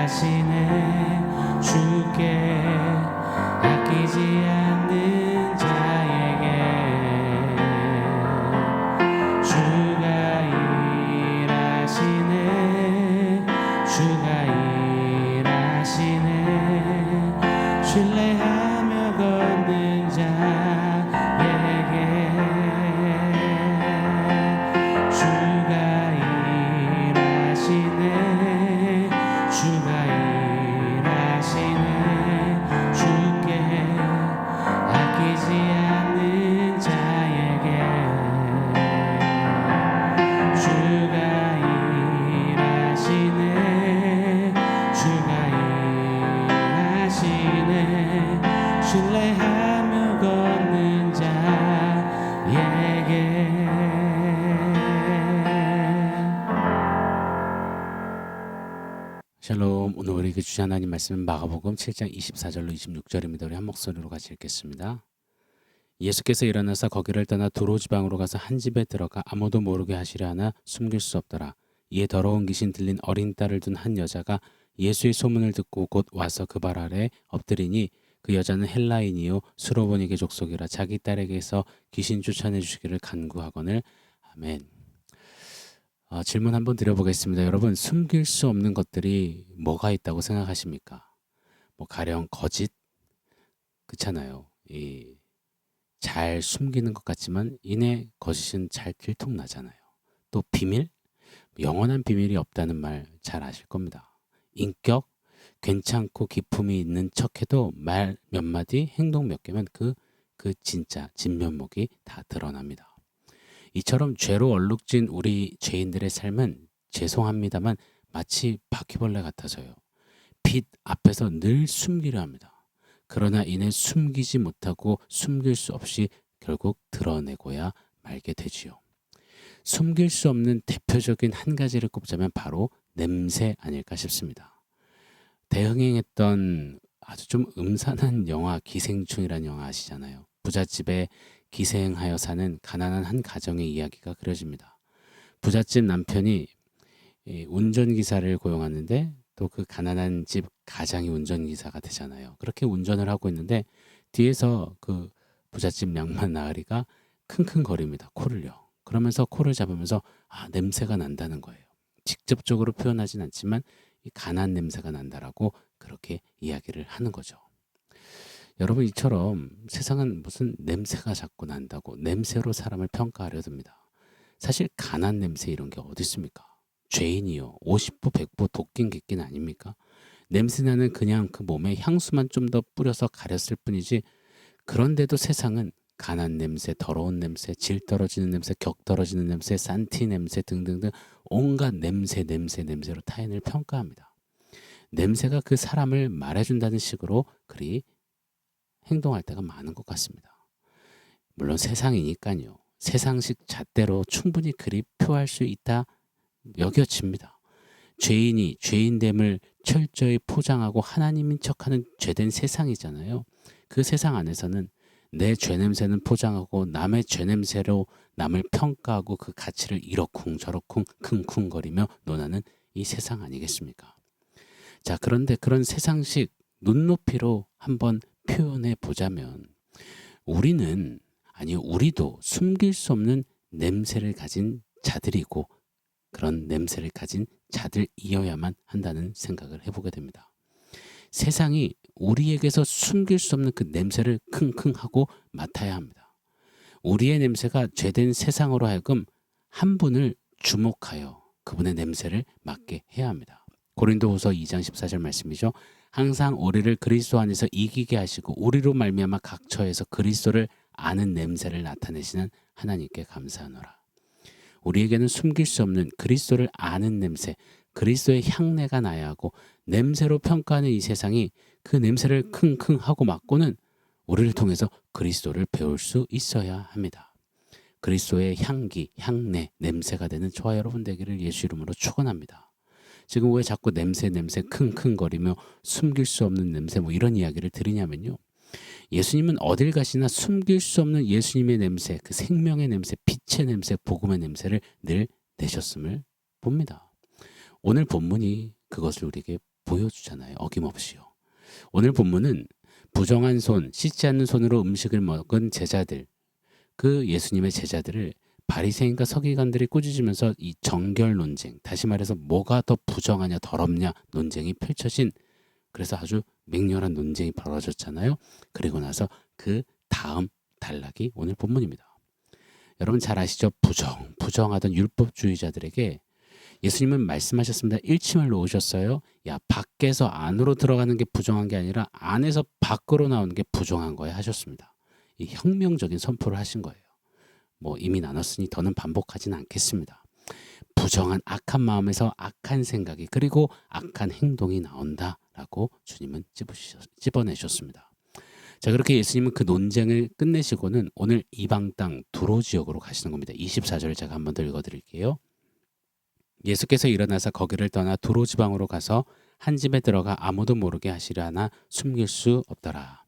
일하시네 주께 아끼지 않는 자에게 주가 일하시네 주가 일하시네 신뢰하며 걷는 자에게 주가 일하시네 주가 일하시네 주께 아끼지 않는 자에게 주가 일하시네 주가 일하시네 신뢰하며 걷는 자에게. 샬롬. 오늘 우리에게 주신 하나님 말씀은 마가복음 7장 24절로 26절입니다. 우리 한 목소리로 같이 읽겠습니다. 예수께서 일어나서 거기를 떠나 두로 지방으로 가서 한 집에 들어가 아무도 모르게 하시려 하나 숨길 수 없더라. 이에 더러운 귀신 들린 어린 딸을 둔 한 여자가 예수의 소문을 듣고 곧 와서 그 발 아래 엎드리니 그 여자는 헬라인이요 수로보니게 족속이라 자기 딸에게서 귀신 쫓아내 주시기를 간구하거늘. 아멘. 질문 한번 드려보겠습니다. 여러분, 숨길 수 없는 것들이 뭐가 있다고 생각하십니까? 가령 거짓? 그렇잖아요. 잘 숨기는 것 같지만 이내 거짓은 잘 들통나잖아요. 또 비밀? 영원한 비밀이 없다는 말 잘 아실 겁니다. 인격? 괜찮고 기품이 있는 척해도 말 몇 마디, 행동 몇 개면 그 진짜 진면목이 다 드러납니다. 이처럼 죄로 얼룩진 우리 죄인들의 삶은 죄송합니다만 마치 바퀴벌레 같아서요. 빛 앞에서 늘 숨기려 합니다. 그러나 이내 숨기지 못하고 숨길 수 없이 결국 드러내고야 말게 되지요. 숨길 수 없는 대표적인 한 가지를 꼽자면 바로 냄새 아닐까 싶습니다. 대흥행했던 아주 좀 음산한 영화 기생충이라는 영화 아시잖아요. 부잣집에 기생하여 사는 가난한 한 가정의 이야기가 그려집니다. 부잣집 남편이 운전기사를 고용하는데 또 그 가난한 집 가장이 운전기사가 되잖아요. 그렇게 운전을 하고 있는데 뒤에서 그 부잣집 양반 나으리가 킁킁거립니다. 코를요. 그러면서 코를 잡으면서 냄새가 난다는 거예요. 직접적으로 표현하진 않지만 이 가난 냄새가 난다라고 그렇게 이야기를 하는 거죠. 여러분, 이처럼 세상은 무슨 냄새가 자꾸 난다고 냄새로 사람을 평가하려 듭니다. 사실 가난 냄새 이런 게 어디 있습니까? 죄인이요 50부 100부 도끼인 객긴 아닙니까? 냄새나는 그냥 그 몸에 향수만 좀 더 뿌려서 가렸을 뿐이지, 그런데도 세상은 가난 냄새, 더러운 냄새, 질 떨어지는 냄새, 격 떨어지는 냄새, 산티 냄새 등등등 온갖 냄새로 타인을 평가합니다. 냄새가 그 사람을 말해준다는 식으로 그리 행동할 때가 많은 것 같습니다. 물론 세상이니까요. 세상식 잣대로 충분히 그리 표할 수 있다 여겨집니다. 죄인이 죄인됨을 철저히 포장하고 하나님인 척하는 죄된 세상이잖아요. 그 세상 안에서는 내 죄냄새는 포장하고 남의 죄냄새로 남을 평가하고 그 가치를 이러쿵 저러쿵 킁킁거리며 논하는 이 세상 아니겠습니까? 자, 그런데 그런 세상식 눈높이로 한번 표현해 보자면 우리도 숨길 수 없는 냄새를 가진 자들이고 그런 냄새를 가진 자들이어야만 한다는 생각을 해보게 됩니다. 세상이 우리에게서 숨길 수 없는 그 냄새를 킁킁하고 맡아야 합니다. 우리의 냄새가 죄된 세상으로 하여금 한 분을 주목하여 그분의 냄새를 맡게 해야 합니다. 고린도후서 2장 14절 말씀이죠. 항상 우리를 그리스도 안에서 이기게 하시고 우리로 말미암아 각 처에서 그리스도를 아는 냄새를 나타내시는 하나님께 감사하노라. 우리에게는 숨길 수 없는 그리스도를 아는 냄새, 그리스도의 향내가 나야 하고 냄새로 평가하는 이 세상이 그 냄새를 킁킁하고 맡고는 우리를 통해서 그리스도를 배울 수 있어야 합니다. 그리스도의 향기, 향내, 냄새가 되는 저와 여러분 되기를 예수 이름으로 축원합니다. 지금 왜 자꾸 냄새 킁킁거리며 숨길 수 없는 냄새 이런 이야기를 드리냐면요. 예수님은 어딜 가시나 숨길 수 없는 예수님의 냄새, 그 생명의 냄새, 빛의 냄새, 복음의 냄새를 늘 내셨음을 봅니다. 오늘 본문이 그것을 우리에게 보여주잖아요. 어김없이요. 오늘 본문은 부정한 손, 씻지 않는 손으로 음식을 먹은 제자들, 그 예수님의 제자들을 바리새인과 서기관들이 꾸짖으면서 이 정결 논쟁, 다시 말해서 뭐가 더 부정하냐 더럽냐 논쟁이 펼쳐진, 그래서 아주 맹렬한 논쟁이 벌어졌잖아요. 그리고 나서 그 다음 단락이 오늘 본문입니다. 여러분 잘 아시죠? 부정하던 율법주의자들에게 예수님은 말씀하셨습니다. 일침을 놓으셨어요. 야, 밖에서 안으로 들어가는 게 부정한 게 아니라 안에서 밖으로 나오는 게 부정한 거야 하셨습니다. 이 혁명적인 선포를 하신 거예요. 뭐 이미 나눴으니 더는 반복하지는 않겠습니다. 부정한 악한 마음에서 악한 생각이 그리고 악한 행동이 나온다라고 주님은 찝어내셨습니다. 자, 그렇게 예수님은 그 논쟁을 끝내시고는 오늘 이방 땅 두로 지역으로 가시는 겁니다. 24절을 제가 한번 더 읽어드릴게요. 예수께서 일어나서 거기를 떠나 두로 지방으로 가서 한 집에 들어가 아무도 모르게 하시려 하나 숨길 수 없더라.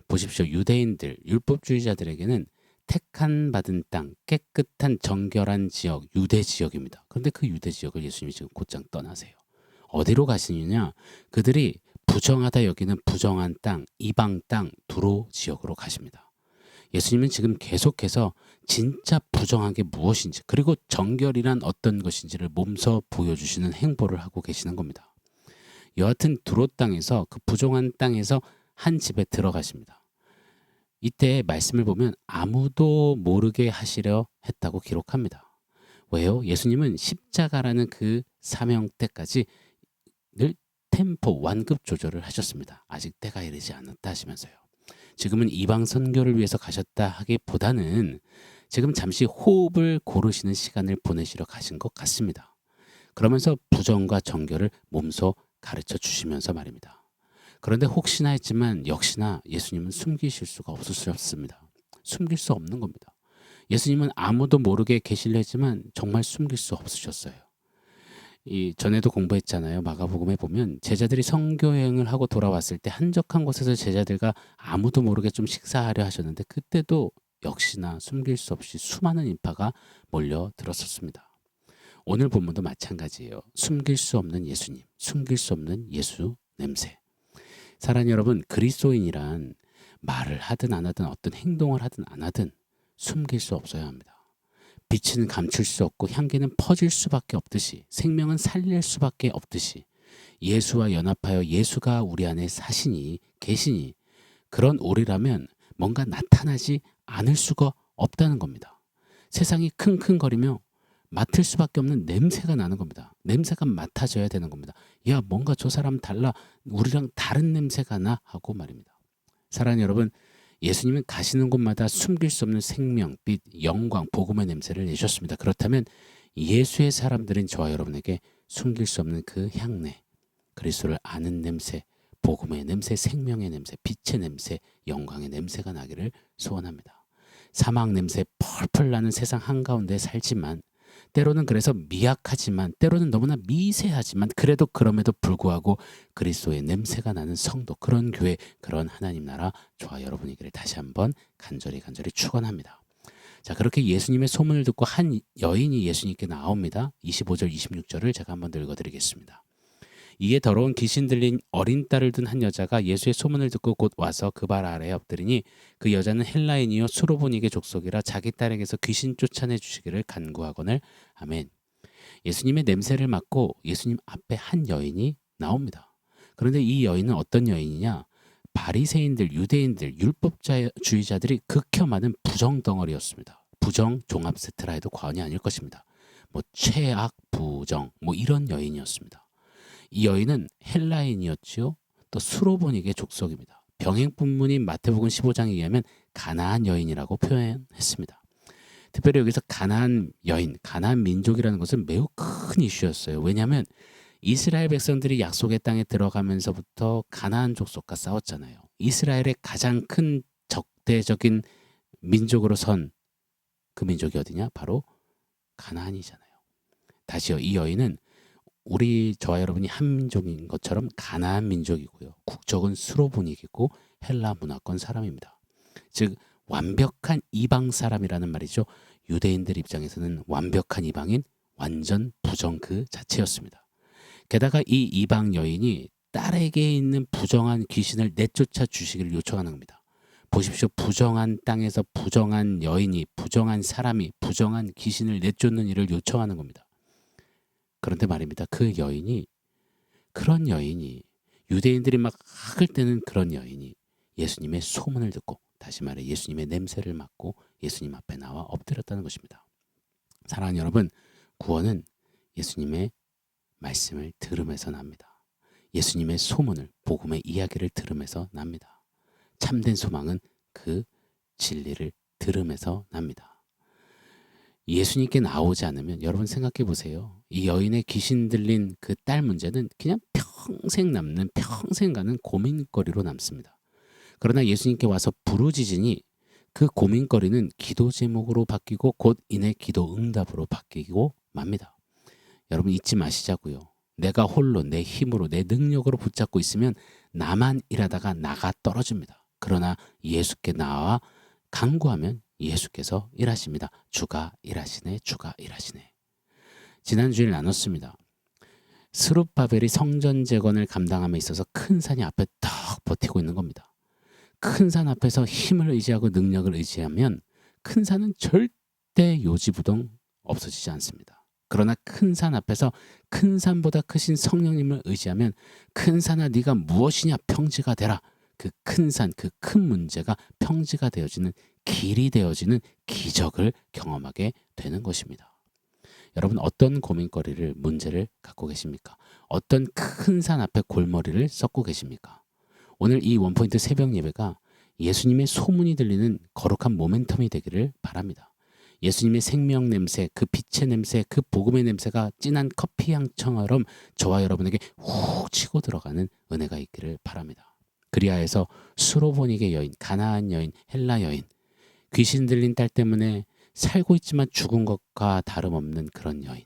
보십시오. 유대인들, 율법주의자들에게는 택한 받은 땅, 깨끗한 정결한 지역, 유대 지역입니다. 그런데 그 유대 지역을 예수님이 지금 곧장 떠나세요. 어디로 가시느냐? 그들이 부정하다 여기는 부정한 땅, 이방 땅, 두로 지역으로 가십니다. 예수님은 지금 계속해서 진짜 부정한 게 무엇인지 그리고 정결이란 어떤 것인지를 몸소 보여주시는 행보를 하고 계시는 겁니다. 여하튼 두로 땅에서 그 부정한 땅에서 한 집에 들어가십니다. 이때 말씀을 보면 아무도 모르게 하시려 했다고 기록합니다. 왜요? 예수님은 십자가라는 그 사명 때까지 늘 템포, 완급 조절을 하셨습니다. 아직 때가 이르지 않았다 하시면서요. 지금은 이방 선교를 위해서 가셨다 하기보다는 지금 잠시 호흡을 고르시는 시간을 보내시러 가신 것 같습니다. 그러면서 부정과 정결을 몸소 가르쳐 주시면서 말입니다. 그런데 혹시나 했지만 역시나 예수님은 숨기실 수가 없으셨습니다. 숨길 수 없는 겁니다. 예수님은 아무도 모르게 계시려 했지만 정말 숨길 수 없으셨어요. 이 전에도 공부했잖아요. 마가복음에 보면 제자들이 선교 여행을 하고 돌아왔을 때 한적한 곳에서 제자들과 아무도 모르게 좀 식사하려 하셨는데 그때도 역시나 숨길 수 없이 수많은 인파가 몰려들었었습니다. 오늘 본문도 마찬가지예요. 숨길 수 없는 예수님, 숨길 수 없는 예수 냄새. 사랑하는 여러분, 그리스도인이란 말을 하든 안 하든 어떤 행동을 하든 안 하든 숨길 수 없어야 합니다. 빛은 감출 수 없고 향기는 퍼질 수밖에 없듯이 생명은 살릴 수밖에 없듯이 예수와 연합하여 예수가 우리 안에 사시니 계시니 그런 우리라면 뭔가 나타나지 않을 수가 없다는 겁니다. 세상이 킁킁거리며 맡을 수밖에 없는 냄새가 나는 겁니다. 냄새가 맡아져야 되는 겁니다. 야, 뭔가 저 사람 달라, 우리랑 다른 냄새가 나 하고 말입니다. 사랑하는 여러분, 예수님은 가시는 곳마다 숨길 수 없는 생명, 빛, 영광, 복음의 냄새를 내셨습니다. 그렇다면 예수의 사람들인 저와 여러분에게 숨길 수 없는 그 향내, 그리스도를 아는 냄새, 복음의 냄새, 생명의 냄새, 빛의 냄새, 영광의 냄새가 나기를 소원합니다. 사막 냄새 펄펄 나는 세상 한가운데 살지만 때로는 그래서 미약하지만 때로는 너무나 미세하지만 그래도 그럼에도 불구하고 그리스도의 냄새가 나는 성도, 그런 교회, 그런 하나님 나라 저와 여러분이기를 다시 한번 간절히 축원합니다. 자, 그렇게 예수님의 소문을 듣고 한 여인이 예수님께 나옵니다. 25절 26절을 제가 한번 더 읽어드리겠습니다. 이에 더러운 귀신 들린 어린 딸을 둔 한 여자가 예수의 소문을 듣고 곧 와서 그 발 아래에 엎드리니 그 여자는 헬라인이요 수로보니게 족속이라 자기 딸에게서 귀신 쫓아내 주시기를 간구하거늘. 아멘. 예수님의 냄새를 맡고 예수님 앞에 한 여인이 나옵니다. 그런데 이 여인은 어떤 여인이냐? 바리새인들, 유대인들, 율법주의자들이 극혐하는 부정덩어리였습니다. 부정 종합 세트라 해도 과언이 아닐 것입니다. 뭐 최악, 부정, 뭐 이런 여인이었습니다. 이 여인은 헬라인이었지요. 또 수로보니게 족속입니다. 병행본문인 마태복음 15장에 의하면 가나안 여인이라고 표현했습니다. 특별히 여기서 가나안 여인, 가나안 민족이라는 것은 매우 큰 이슈였어요. 왜냐하면 이스라엘 백성들이 약속의 땅에 들어가면서부터 가나안 족속과 싸웠잖아요. 이스라엘의 가장 큰 적대적인 민족으로 선 그 민족이 어디냐? 바로 가나안이잖아요. 다시요. 이 여인은 우리 저와 여러분이 한민족인 것처럼 가나안 민족이고요. 국적은 수로보닉이고 헬라 문화권 사람입니다. 즉 완벽한 이방 사람이라는 말이죠. 유대인들 입장에서는 완벽한 이방인, 완전 부정 그 자체였습니다. 게다가 이 이방 여인이 딸에게 있는 부정한 귀신을 내쫓아 주시기를 요청하는 겁니다. 보십시오. 부정한 땅에서 부정한 여인이, 부정한 사람이, 부정한 귀신을 내쫓는 일을 요청하는 겁니다. 그런데 말입니다. 그런 여인이 유대인들이 막 학을 때는 그런 여인이 예수님의 소문을 듣고, 다시 말해 예수님의 냄새를 맡고 예수님 앞에 나와 엎드렸다는 것입니다. 사랑하는 여러분, 구원은 예수님의 말씀을 들음에서 납니다. 예수님의 소문을, 복음의 이야기를 들음에서 납니다. 참된 소망은 그 진리를 들음에서 납니다. 예수님께 나오지 않으면, 여러분 생각해 보세요. 이 여인의 귀신 들린 그 딸 문제는 그냥 평생 가는 고민거리로 남습니다. 그러나 예수님께 와서 부르짖으니 그 고민거리는 기도 제목으로 바뀌고 곧 이내 기도 응답으로 바뀌고 맙니다. 여러분 잊지 마시자고요. 내가 홀로 내 힘으로 내 능력으로 붙잡고 있으면 나만 일하다가 나가 떨어집니다. 그러나 예수께 나와 간구하면 예수께서 일하십니다. 주가 일하시네, 주가 일하시네. 지난 주일 나눴습니다. 스룹바벨이 성전 재건을 감당함에 있어서 큰 산이 앞에 딱 버티고 있는 겁니다. 큰 산 앞에서 힘을 의지하고 능력을 의지하면 큰 산은 절대 요지부동 없어지지 않습니다. 그러나 큰 산 앞에서 큰 산보다 크신 성령님을 의지하면 큰 산아 네가 무엇이냐 평지가 되라. 그 큰 산, 그 큰 문제가 평지가 되어지는 길이 되어지는 기적을 경험하게 되는 것입니다. 여러분 어떤 고민거리를, 문제를 갖고 계십니까? 어떤 큰 산 앞에 골머리를 썩고 계십니까? 오늘 이 원포인트 새벽 예배가 예수님의 소문이 들리는 거룩한 모멘텀이 되기를 바랍니다. 예수님의 생명 냄새, 그 빛의 냄새, 그 복음의 냄새가 진한 커피 향처럼 저와 여러분에게 훅 치고 들어가는 은혜가 있기를 바랍니다. 그리하여서 수로보닉의 여인, 가나안 여인, 헬라 여인, 귀신 들린 딸 때문에 살고 있지만 죽은 것과 다름없는 그런 여인,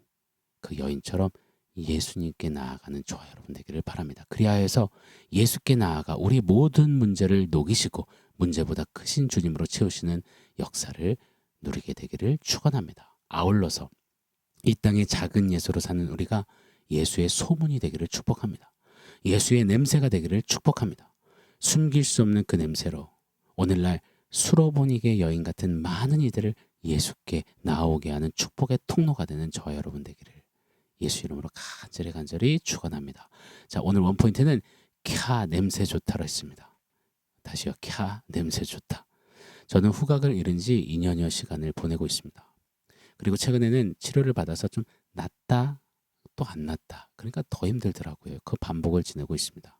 그 여인처럼 예수님께 나아가는 저와 여러분 되기를 바랍니다. 그리하여서 예수께 나아가 우리 모든 문제를 녹이시고 문제보다 크신 주님으로 채우시는 역사를 누리게 되기를 축원합니다. 아울러서 이 땅의 작은 예수로 사는 우리가 예수의 소문이 되기를 축복합니다. 예수의 냄새가 되기를 축복합니다. 숨길 수 없는 그 냄새로 오늘날 수로보닉의 여인 같은 많은 이들을 예수께 나오게 하는 축복의 통로가 되는 저와 여러분 되기를 예수 이름으로 간절히 축원합니다. 자, 오늘 원포인트는 캬 냄새 좋다로 했습니다. 다시요. 캬 냄새 좋다. 저는 후각을 잃은 지 2년여 시간을 보내고 있습니다. 그리고 최근에는 치료를 받아서 좀 낫다 또 안 낫다. 그러니까 더 힘들더라고요. 그 반복을 지내고 있습니다.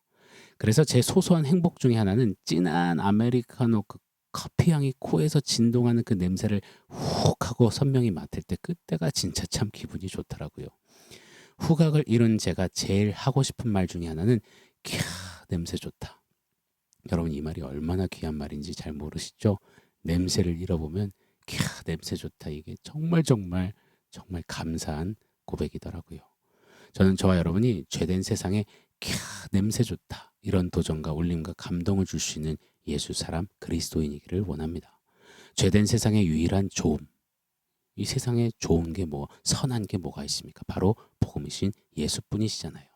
그래서 제 소소한 행복 중에 하나는 진한 아메리카노 그 커피 향이 코에서 진동하는 그 냄새를 훅 하고 선명히 맡을 때 그때가 진짜 참 기분이 좋더라고요. 후각을 잃은 제가 제일 하고 싶은 말 중에 하나는 캬 냄새 좋다. 여러분 이 말이 얼마나 귀한 말인지 잘 모르시죠? 냄새를 잃어보면 캬 냄새 좋다. 이게 정말 감사한 고백이더라고요. 저는 저와 여러분이 죄된 세상에 캬 냄새 좋다. 이런 도전과 울림과 감동을 줄 수 있는 예수 사람 그리스도인이기를 원합니다. 죄된 세상의 유일한 좋음, 이 세상에 좋은 게 선한 게 뭐가 있습니까? 바로 복음이신 예수뿐이시잖아요.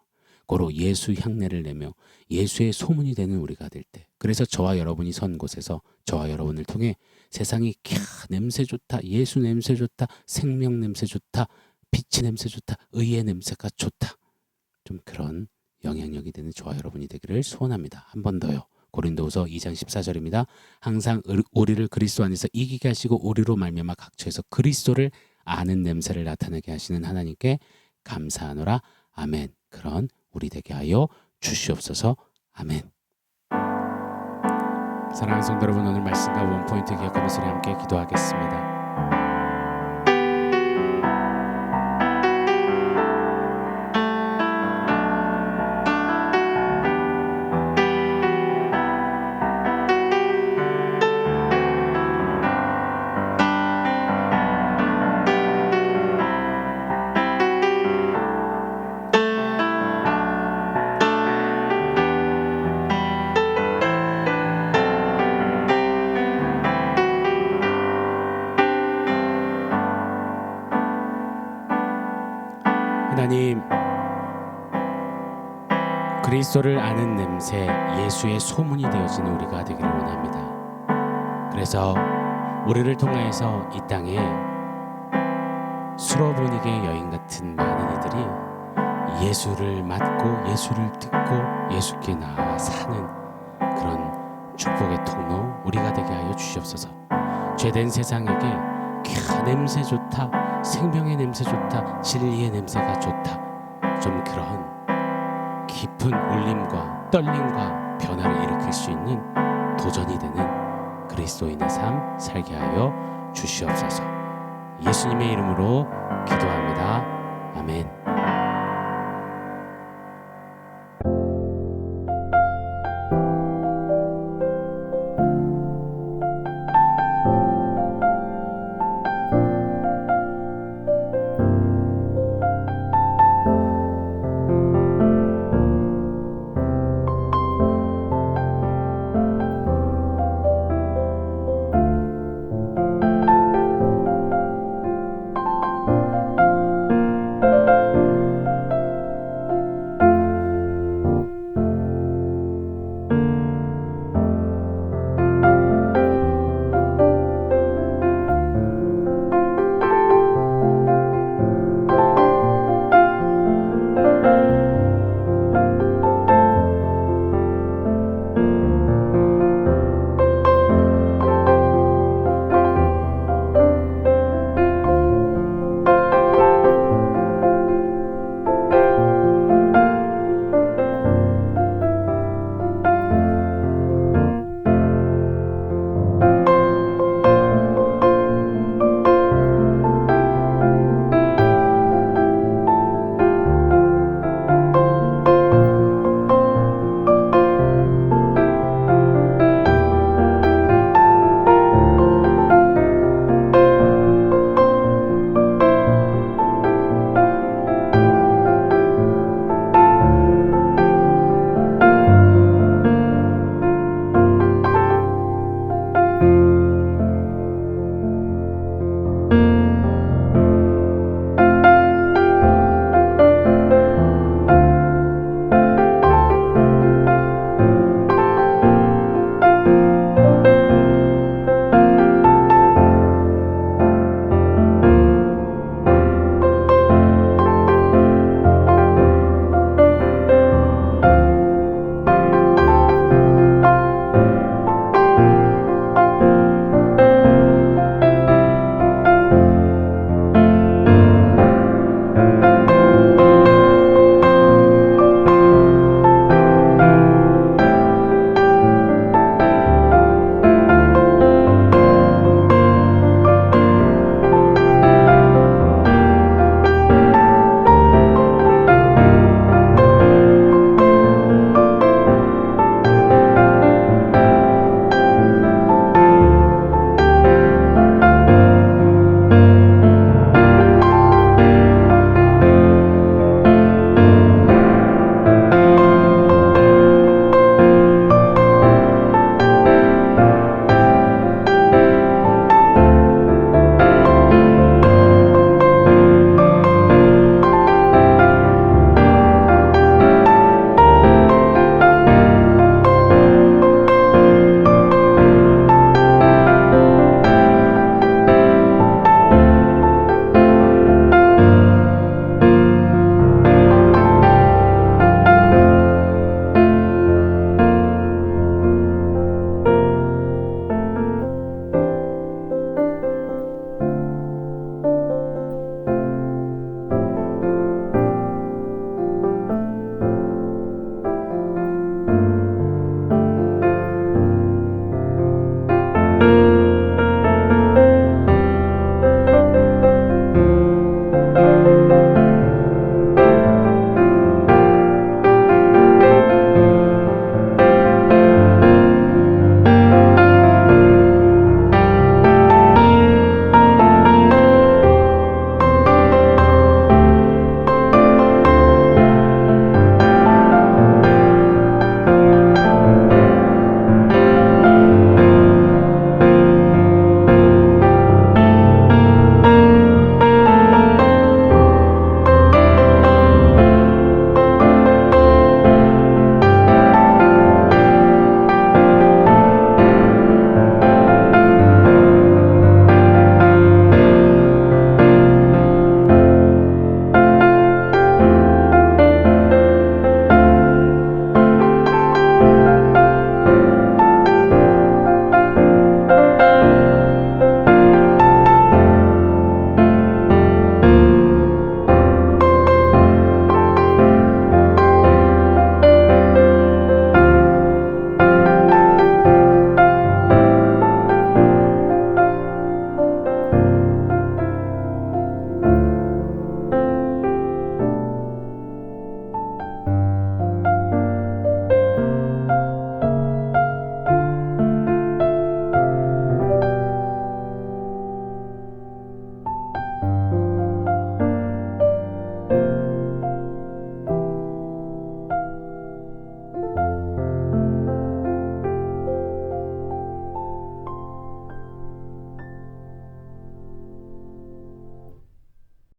고로 예수 향내를 내며 예수의 소문이 되는 우리가 될 때, 그래서 저와 여러분이 선 곳에서 저와 여러분을 통해 세상이 캬 냄새 좋다, 예수 냄새 좋다, 생명 냄새 좋다, 빛의 냄새 좋다, 의의 냄새가 좋다, 좀 그런 영향력이 되는 저와 여러분이 되기를 소원합니다. 한 번 더요. 고린도후서 2장 14절입니다. 항상 우리를 그리스도 안에서 이기게 하시고 우리로 말미암아 각처에서 그리스도를 아는 냄새를 나타내게 하시는 하나님께 감사하노라. 아멘. 그런 우리 되게 하여 주시옵소서. 아멘. 사랑하는 성도 여러분, 오늘 말씀과 원포인트 기억하면서 우리 함께 기도하겠습니다. 그리스도를 아는 냄새, 예수의 소문이 되어지는 우리가 되기를 원합니다. 그래서 우리를 통하여서 이 땅에 수로보니게 여인 같은 많은 이들이 예수를 맡고 예수를 듣고 예수께 나와 사는 그런 축복의 통로 우리가 되게 하여 주시옵소서. 죄된 세상에게 냄새 좋다, 생명의 냄새 좋다, 진리의 냄새가 좋다, 좀 그런 깊은 울림과 떨림과 변화를 일으킬 수 있는 도전이 되는 그리스도인의 삶 살게 하여 주시옵소서. 예수님의 이름으로 기도합니다. 아멘.